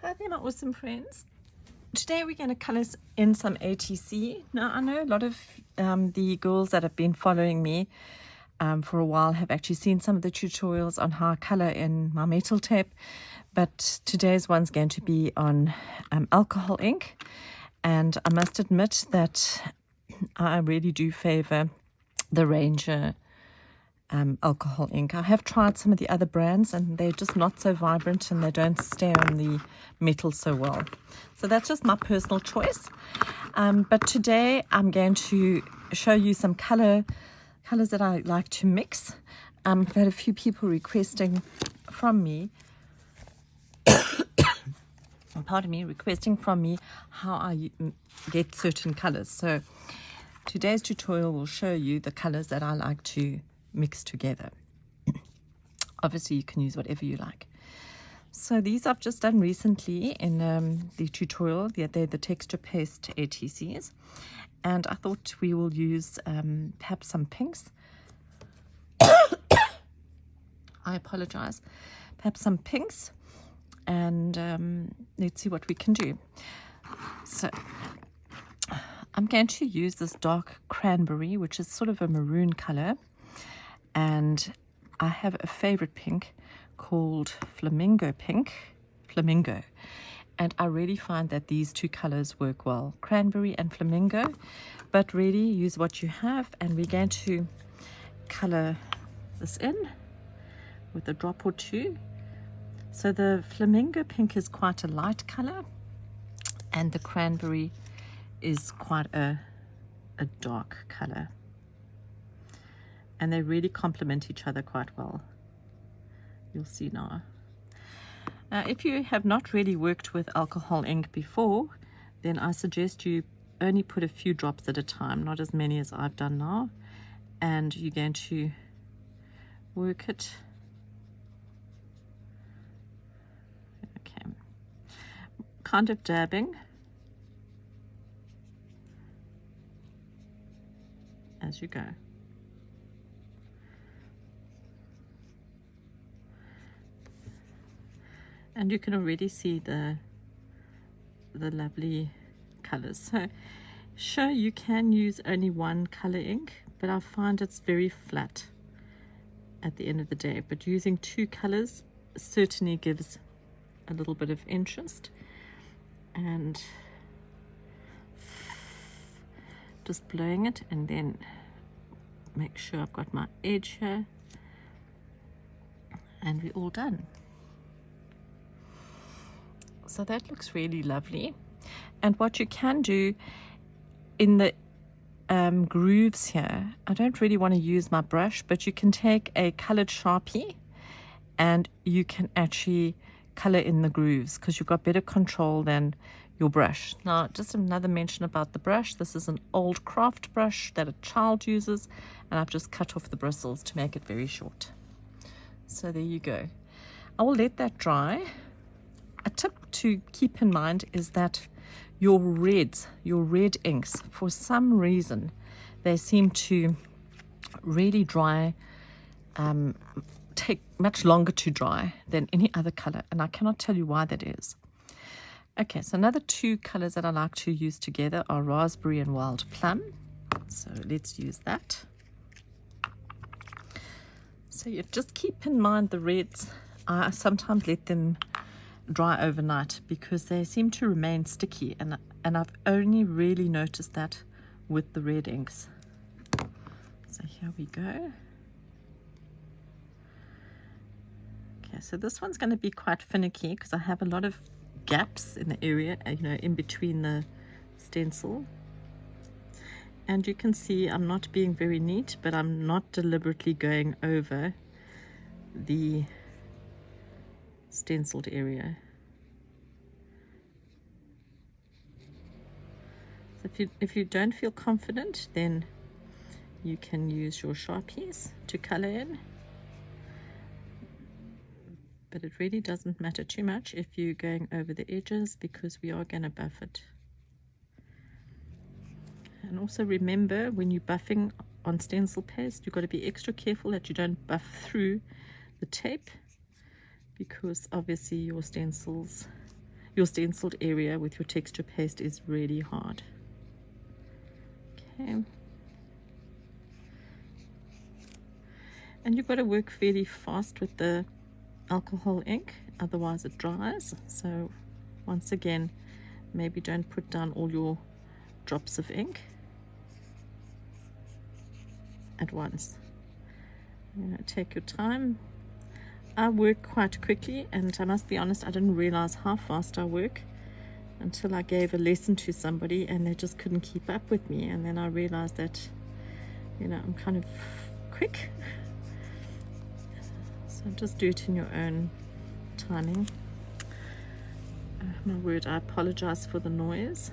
Hi there, my awesome friends. Today we're going to colour in some ATC. Now I know a lot of the girls that have been following me for a while have actually seen some of the tutorials on how I colour in my metal tape, but today's one's going to be on alcohol ink, and I must admit that I really do favour the Ranger alcohol ink. I have tried some of the other brands and they're just not so vibrant and they don't stay on the metal so well. So that's just my personal choice. But today I'm going to show you some colors that I like to mix. I've had a few people requesting from me, requesting from me how I get certain colors. So today's tutorial will show you the colors that I like to mix together. Obviously you can use whatever you like. So these I've just done recently in the tutorial. They're the texture paste ATCs, and I thought we will use perhaps some pinks. I apologize. Perhaps some pinks, and let's see what we can do. So I'm going to use this dark cranberry, which is sort of a maroon color. And I have a favorite pink called flamingo. And I really find that these two colors work well, cranberry and flamingo. But really use what you have, and we're going to color this in with a drop or two. So the flamingo pink is quite a light color, and the cranberry is quite a dark color. And they really complement each other quite well. You'll see now. If you have not really worked with alcohol ink before, then I suggest you only put a few drops at a time, not as many as I've done now. And you're going to work it. Okay. Kind of dabbing as you go. And you can already see the lovely colors. So sure, you can use only one color ink, but I find it's very flat at the end of the day. But using two colors certainly gives a little bit of interest. And just blowing it, and then make sure I've got my edge here, and we're all done. So that looks really lovely. And what you can do in the grooves here, I don't really want to use my brush, but you can take a colored Sharpie and you can actually color in the grooves because you've got better control than your brush. Now, just another mention about the brush. This is an old craft brush that a child uses, and I've just cut off the bristles to make it very short. So there you go. I will let that dry. A tip to keep in mind is that your red inks, for some reason, they seem to really dry, take much longer to dry than any other color, and I cannot tell you why that is. Okay, so another two colors that I like to use together are raspberry and wild plum. So let's use that. So you just keep in mind the reds. I sometimes let them dry overnight because they seem to remain sticky, and I've only really noticed that with the red inks. So here we go. Okay, so this one's going to be quite finicky because I have a lot of gaps in the area, in between the stencil. And you can see I'm not being very neat, but I'm not deliberately going over the stenciled area. So if you don't feel confident, then you can use your Sharpies to color in, but it really doesn't matter too much if you're going over the edges because we are going to buff it. And also remember, when you're buffing on stencil paste, you've got to be extra careful that you don't buff through the tape, because obviously your stencils your stenciled area with your texture paste is really hard. Okay. And you've got to work fairly fast with the alcohol ink, otherwise it dries. So once again, maybe don't put down all your drops of ink at once. Take your time. I work quite quickly, and I must be honest, I didn't realize how fast I work until I gave a lesson to somebody and they just couldn't keep up with me, and then I realized that, you know, I'm kind of quick. So just do it in your own timing. My word, I apologize for the noise.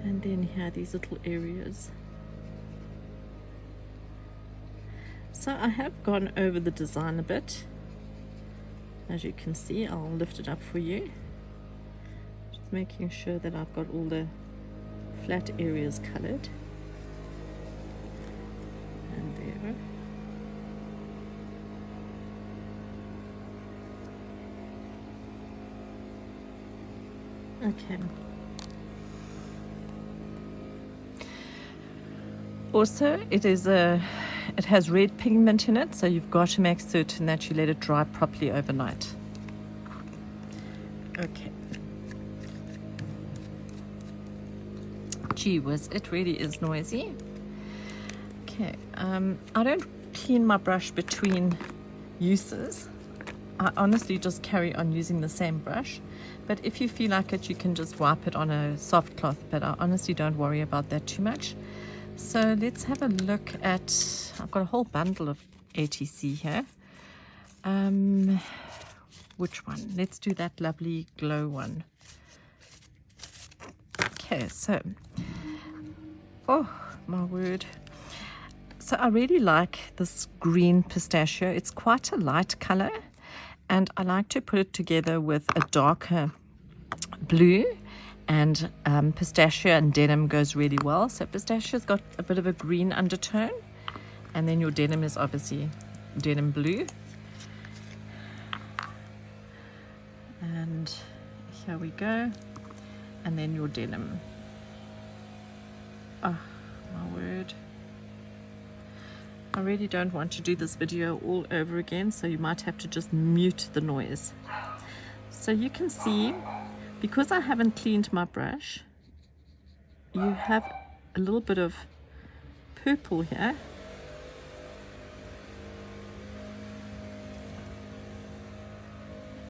And then here are these little areas. So I have gone over the design a bit. As you can see, I'll lift it up for you. Just making sure that I've got all the flat areas colored. And there. Okay. Also, it has red pigment in it, so you've got to make certain that you let it dry properly overnight. Okay. Gee whiz, it really is noisy. Okay, I don't clean my brush between uses. I honestly just carry on using the same brush, but if you feel like it, you can just wipe it on a soft cloth, but I honestly don't worry about that too much. So let's have a look at, I've got a whole bundle of ATC here. Which one? Let's do that lovely glow one. Okay, so, oh my word. So I really like this green pistachio. It's quite a light color, and I like to put it together with a darker blue. And pistachio and denim goes really well. So pistachio's got a bit of a green undertone, and then your denim is obviously denim blue. And here we go. And then your denim. Oh my word. I really don't want to do this video all over again, so you might have to just mute the noise. So you can see, because I haven't cleaned my brush, you have a little bit of purple here,